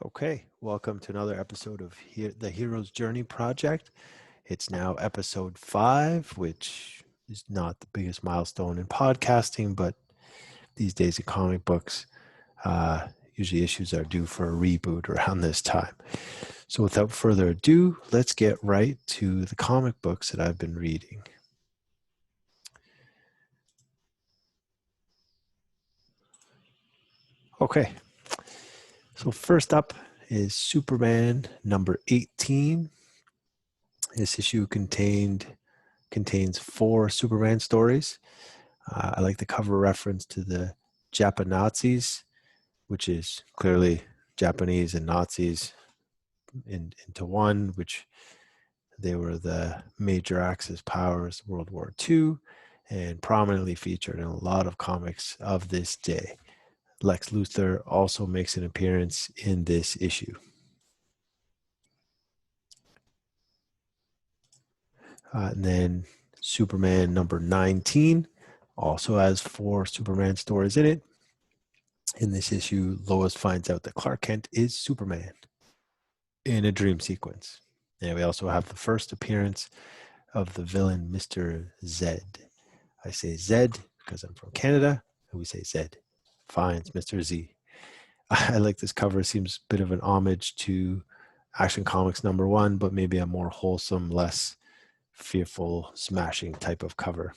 Okay, welcome to another episode of the Hero's Journey Project. It's now episode 5, which is not the biggest milestone in podcasting, but these days in comic books, usually issues are due for a reboot around this time. So without further ado, let's get right to the comic books that I've been reading. Okay, so first up is Superman number 18. This issue contains 4 Superman stories. I like the cover reference to the Japanazis, which is clearly Japanese and Nazis into one, which they were the major Axis powers of World War II and prominently featured in a lot of comics of this day. Lex Luthor also makes an appearance in this issue. And then Superman number 19 also has 4 Superman stories in it. In this issue, Lois finds out that Clark Kent is Superman in a dream sequence. And we also have the first appearance of the villain, Mr. Zed. I say Zed because I'm from Canada, and we say Zed. Fine, it's Mr. Z. I like this cover. It seems a bit of an homage to Action Comics number 1, but maybe a more wholesome, less fearful, smashing type of cover.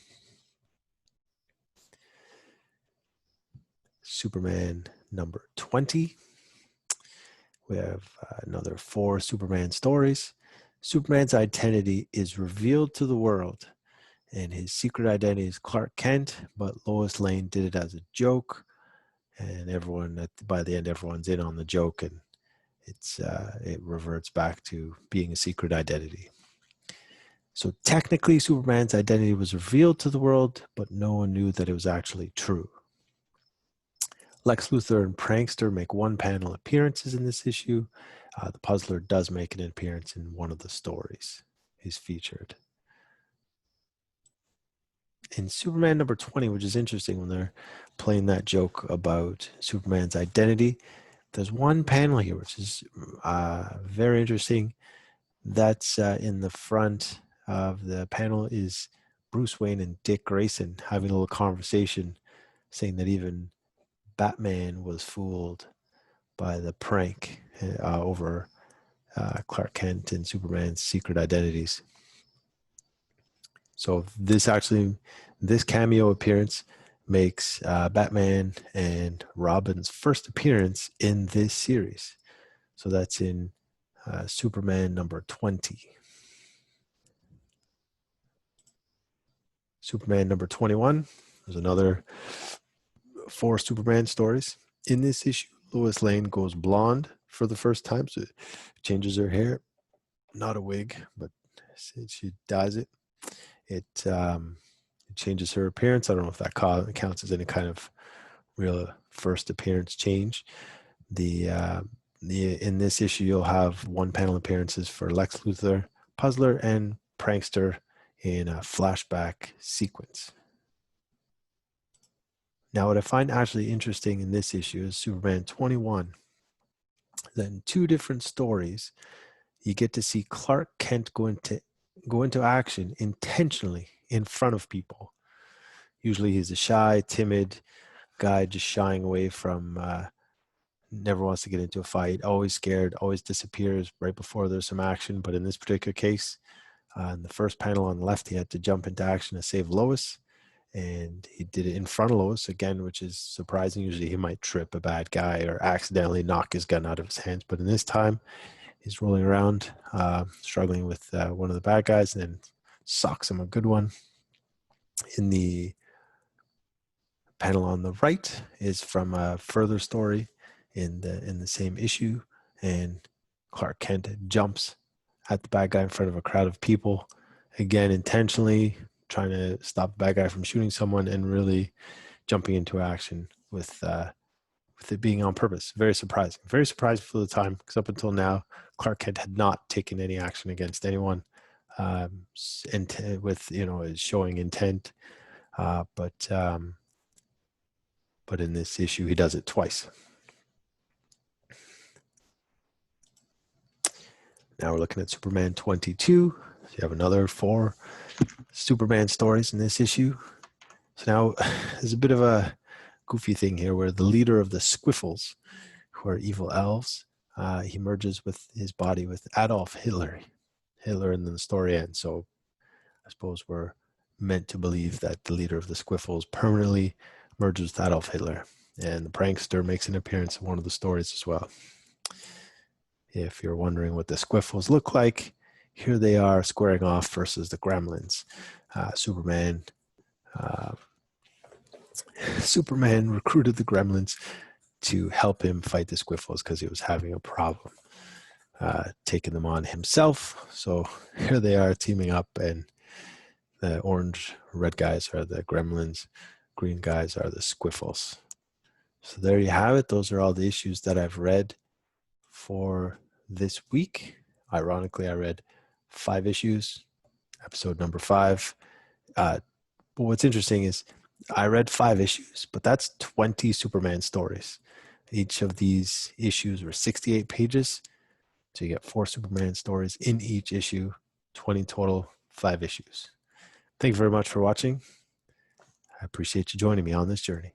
Superman number 20. We have another 4 Superman stories. Superman's identity is revealed to the world, and his secret identity is Clark Kent, but Lois Lane did it as a joke, and by the end, everyone's in on the joke, and it reverts back to being a secret identity. So technically, Superman's identity was revealed to the world, but no one knew that it was actually true. Lex Luthor and Prankster make one-panel appearances in this issue. The Puzzler does make an appearance in one of the stories. He's featured. In Superman number 20, which is interesting when they're playing that joke about Superman's identity, there's one panel here which is very interesting. That's in the front of the panel is Bruce Wayne and Dick Grayson having a little conversation, saying that even Batman was fooled by the prank over Clark Kent and Superman's secret identities. So this cameo appearance makes Batman and Robin's first appearance in this series. So that's in Superman number 20. Superman number 21. There's another 4 Superman stories. In this issue, Lois Lane goes blonde for the first time, so changes her hair. Not a wig, but she dyes it. It changes her appearance. I don't know if that counts as any kind of real first appearance change. In this issue, you'll have one panel appearances for Lex Luthor, Puzzler, and Prankster in a flashback sequence. Now, what I find actually interesting in this issue is Superman 21. That in 2 different stories, you get to see Clark Kent go into action intentionally in front of people. Usually he's a shy, timid guy just shying away from, never wants to get into a fight, always scared, always disappears right before there's some action. But in this particular case, in the first panel on the left, he had to jump into action to save Lois. And he did it in front of Lois again, which is surprising. Usually he might trip a bad guy or accidentally knock his gun out of his hands. But in this time, he's rolling around, struggling with one of the bad guys, and then socks him a good one. In the panel on the right is from a further story in the same issue, and Clark Kent jumps at the bad guy in front of a crowd of people, again intentionally trying to stop the bad guy from shooting someone, and really jumping into action with it being on purpose. Very surprising for the time, because up until now, Clark Kent had not taken any action against anyone, with showing intent. But in this issue, he does it twice. Now we're looking at Superman 22. So you have another 4 Superman stories in this issue. So now there's a bit of a goofy thing here where the leader of the Squiffles, who are evil elves, he merges with his body with Adolf Hitler. And then the story ends. So I suppose we're meant to believe that the leader of the Squiffles permanently merges with Adolf Hitler. And the prankster makes an appearance in one of the stories as well. If you're wondering what the Squiffles look like, here they are squaring off versus the Gremlins. Superman recruited the Gremlins to help him fight the Squiffles because he was having a problem taking them on himself. So here they are teaming up, and the orange, red guys are the Gremlins, green guys are the Squiffles. So there you have it. Those are all the issues that I've read for this week. Ironically, I read 5 issues, episode number 5. But what's interesting is I read 5 issues, but that's 20 Superman stories. Each of these issues were 68 pages. So you get 4 Superman stories in each issue, 20 total, 5 issues. Thank you very much for watching. I appreciate you joining me on this journey.